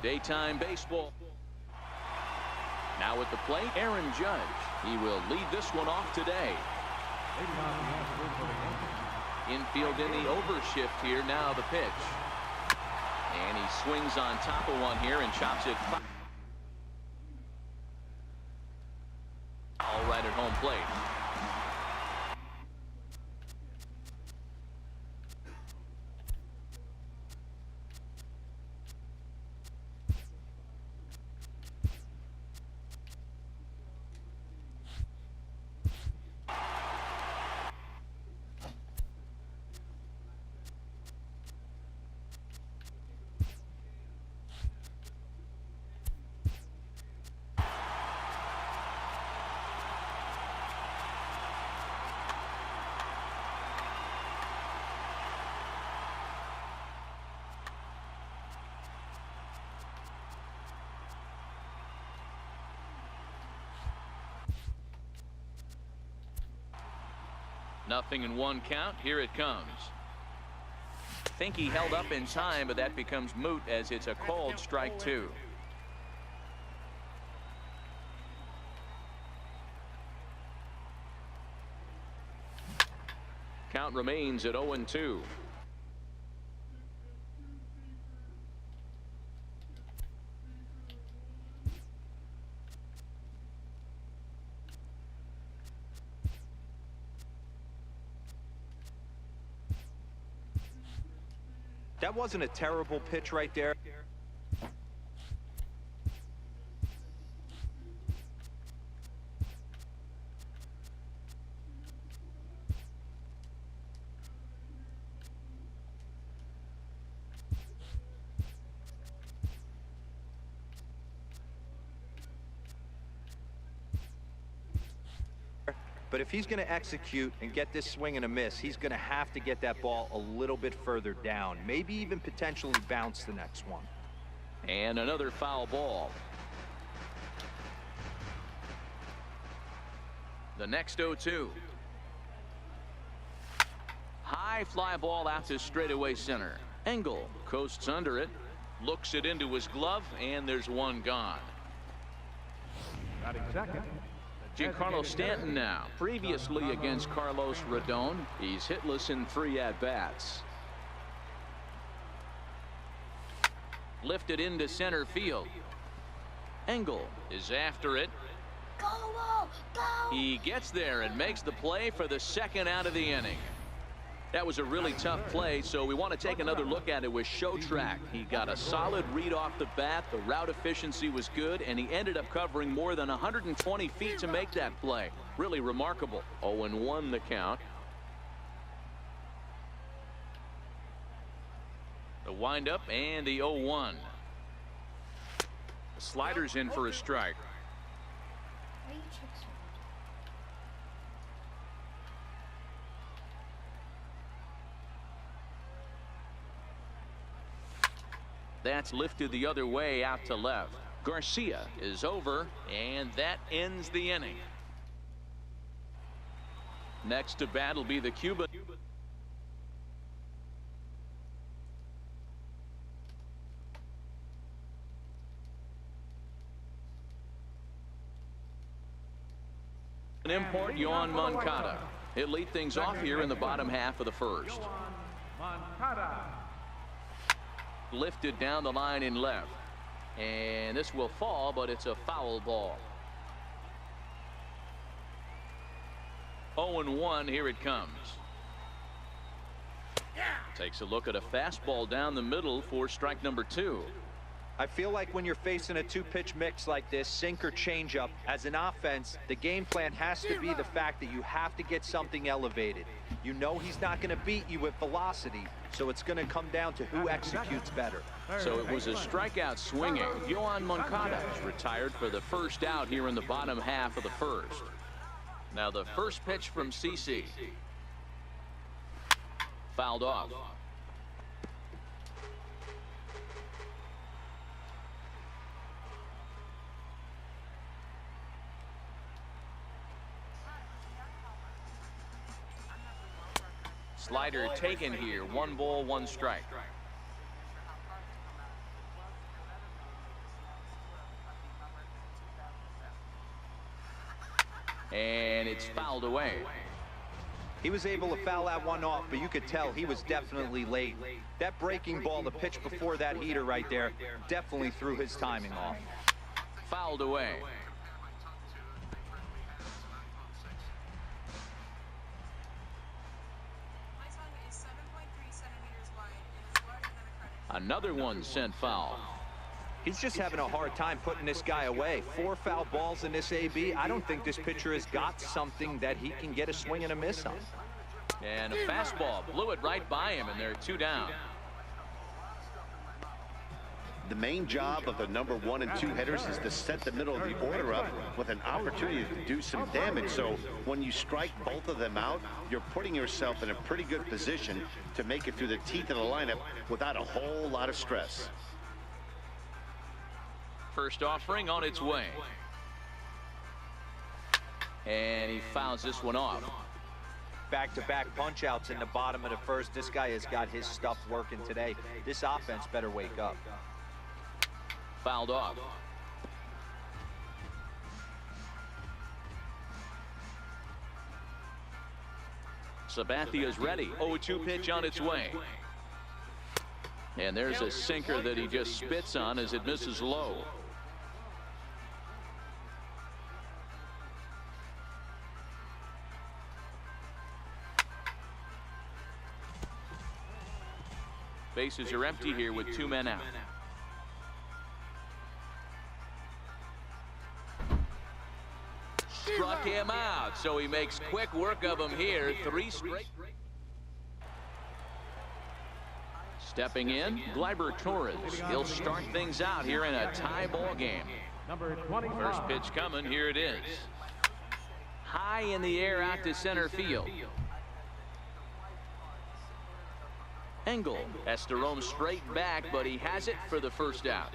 Daytime baseball. Now at the plate, Aaron Judge. He will lead this one off today. Infield in the overshift here. Now the pitch. And he swings on top of one here and chops it all right at home plate. Nothing in one count. Here it comes. I think he held up in time, but that becomes moot as it's a called strike two. Count remains at 0-2. That wasn't a terrible pitch right there. But if he's going to execute and get this swing and a miss, he's going to have to get that ball a little bit further down, maybe even potentially bounce the next one. And another foul ball. The next 0-2. High fly ball out to straightaway center. Engel coasts under it, looks it into his glove, and there's one gone. Batting second, Giancarlo Stanton now. Previously against Carlos Rodon, he's hitless in 3 at-bats. Lifted into center field. Engel is after it. Go, go. He gets there and makes the play for the second out of the inning. That was a really tough play, so we want to take another look at it with Show Track. He got a solid read off the bat. The route efficiency was good, and he ended up covering more than 120 feet to make that play. Really remarkable. 0-1 the count. The windup and the 0-1. The slider's in for a strike. That's lifted the other way out to left. Garcia is over, and that ends the inning. Next to bat will be the Cuban. An import, Yohan Moncada. He'll lead things off here in the bottom half of the first. Lifted down the line in left, and this will fall, but it's a foul ball. 0-1. Here it comes. Takes a look at a fastball down the middle for strike number 2. I feel like when you're facing a 2-pitch mix like this, sink or changeup, as an offense, the game plan has to be the fact that you have to get something elevated. You know he's not going to beat you with velocity, so it's going to come down to who executes better. So it was a strikeout swinging. Yohan Moncada is retired for the first out here in the bottom half of the first. Now the first pitch from CC. Fouled off. Slider taken here. 1 ball, 1 strike. And it's fouled away. He was able to foul that one off, but you could tell he was definitely late. That breaking ball, the pitch before that heater right there, definitely threw his timing off. Fouled away. Another one sent foul. He's just having a hard time putting this guy away. 4 foul balls in this AB. I don't think this pitcher has got something that he can get a swing and a miss on. And a fastball blew it right by him, and they're 2 down. The main job of the number 1 and 2 hitters is to set the middle of the order up with an opportunity to do some damage. So when you strike both of them out, you're putting yourself in a pretty good position to make it through the teeth of the lineup without a whole lot of stress. First offering on its way. And he fouls this one off. Back-to-back punch-outs in the bottom of the first. This guy has got his stuff working today. This offense better wake up. Fouled off. Sabathia's ready. 0-2 pitch on its way. And there's a sinker that he just spits on as it misses low. Bases are empty here with 2 men out. Struck him out, so he makes quick work of him here. 3 straight. Stepping in, Gleyber Torres. He'll start things out here in a tie ball game. Number 25. First pitch coming. Here it is. High in the air out to center field. Engel has to roam straight back, but he has it for the first out.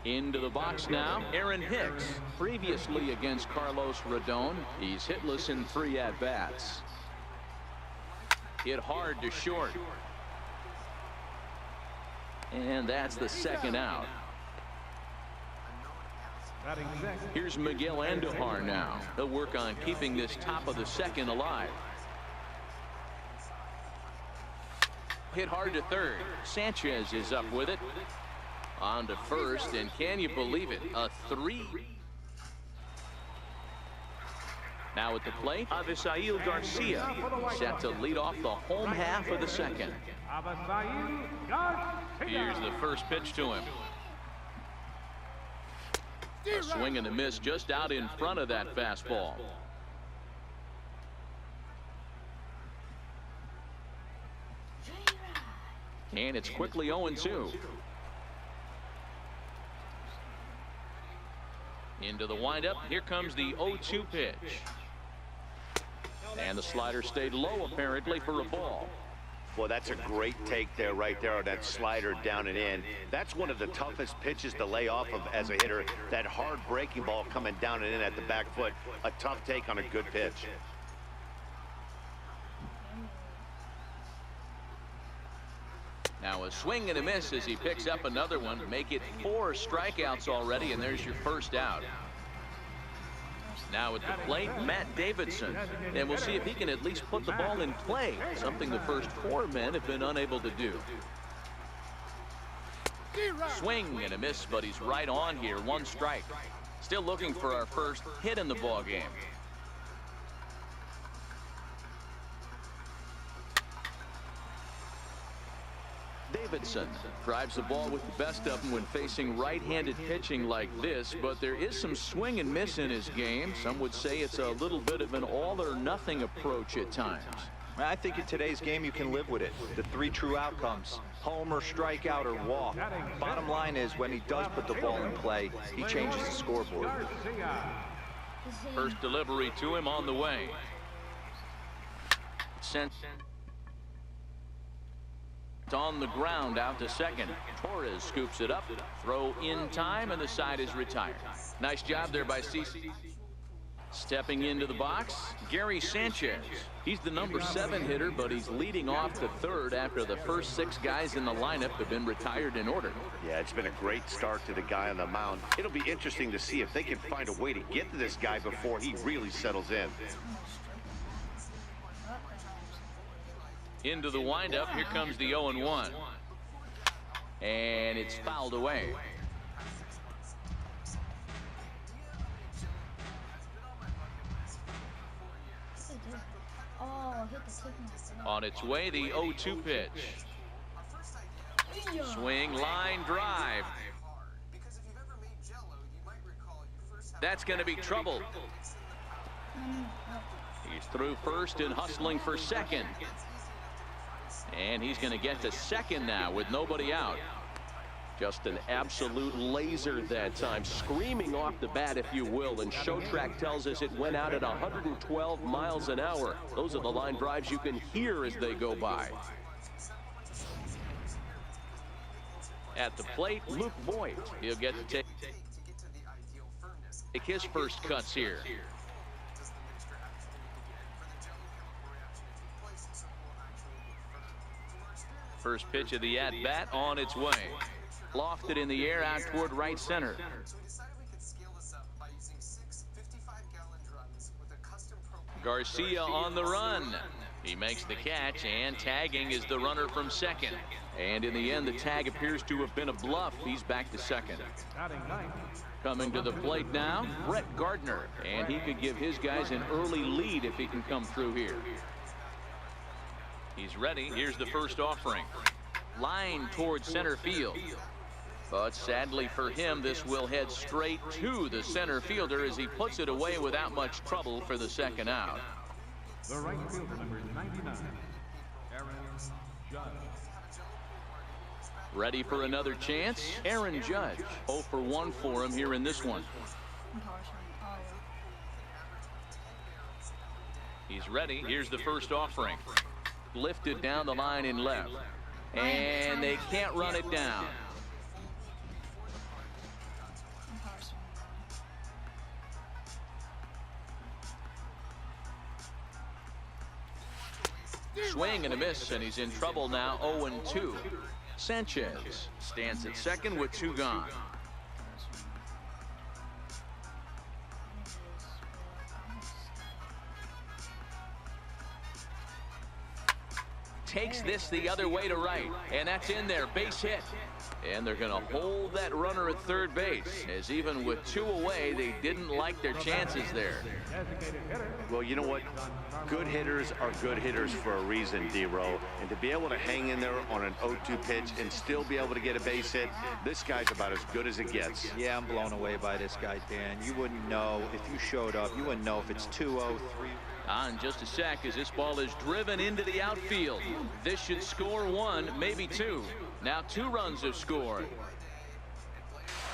Into the box now, Aaron Hicks. Previously against Carlos Rodon, he's hitless in 3 at-bats. Hit hard to short. And that's the second out. Here's Miguel Andujar now. He'll work on keeping this top of the second alive. Hit hard to third. Sanchez is up with it. On to first, and can you believe it? A 3. Now at the plate, Avisail Garcia set to lead off the home half of the second. Here's the first pitch to him. A swing and a miss just out in front of that fastball. And it's quickly 0-2. Into the windup. Here comes the 0-2 pitch. And the slider stayed low apparently for a ball. Well, that's a great take there, right there on that slider down and in. That's one of the toughest pitches to lay off of as a hitter. That hard breaking ball coming down and in at the back foot. A tough take on a good pitch. Now a swing and a miss as he picks up another one. Make it 4 strikeouts already, and there's your first out. Now at the plate, Matt Davidson. And we'll see if he can at least put the ball in play, something the first 4 men have been unable to do. Swing and a miss, but he's right on here. 1 strike. Still looking for our first hit in the ball game. Davidson drives the ball with the best of them when facing right-handed pitching like this, but there is some swing and miss in his game. Some would say it's a little bit of an all-or-nothing approach at times. I think in today's game you can live with it. The 3 true outcomes: homer, strikeout, or walk. Bottom line is, when he does put the ball in play, he changes the scoreboard. First delivery to him on the way. Sent on the ground out to second. Torres scoops it up. Throw in time, and the side is retired. Nice job there by CC. Stepping into the box, Gary Sanchez. He's the number 7 hitter, but he's leading off the third after the first 6 guys in the lineup have been retired in order. Yeah, it's been a great start to the guy on the mound. It'll be interesting to see if they can find a way to get to this guy before he really settles in. Into the windup, here comes the 0-1. And it's fouled away. On its way, the 0-2 pitch. Swing, line drive. That's going to be trouble. He's through first and hustling for second. And he's going to get to second now with nobody out. Just an absolute laser that time, screaming off the bat, if you will. And ShowTrack tells us it went out at 112 miles an hour. Those are the line drives you can hear as they go by. At the plate, Luke Voigt. He'll get to take his first cuts here. First pitch of the at-bat on its way. Lofted in the air out toward right center. Garcia on the run. He makes the catch, and tagging is the runner from second. And in the end, the tag appears to have been a bluff. He's back to second. Coming to the plate now, Brett Gardner. And he could give his guys an early lead if he can come through here. He's ready. Here's the first offering. Line towards center field. But sadly for him, this will head straight to the center fielder as he puts it away without much trouble for the second out. The right fielder, number 99, Aaron Judge. Ready for another chance? Aaron Judge. 0 for 1 for him here in this one. He's ready. Here's the first offering. Lifted down the line in left. And they can't run it down. Swing and a miss, and he's in trouble now. 0-2. Sanchez stands at second with 2 gone. Takes this the other way to right, and that's in there. Base hit. And they're going to hold that runner at third base, as even with 2 away, they didn't like their chances there. Well, you know what? Good hitters are good hitters for a reason, D-Row. And to be able to hang in there on an 0-2 pitch and still be able to get a base hit, this guy's about as good as it gets. Yeah, I'm blown away by this guy, Dan. You wouldn't know if you showed up. You wouldn't know if it's 2-0, 3. In just a sec, as this ball is driven into the outfield. This should score 1, maybe 2. Now 2 runs have scored.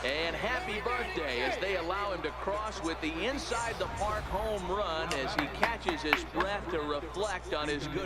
And happy birthday as they allow him to cross with the inside the park home run as he catches his breath to reflect on his good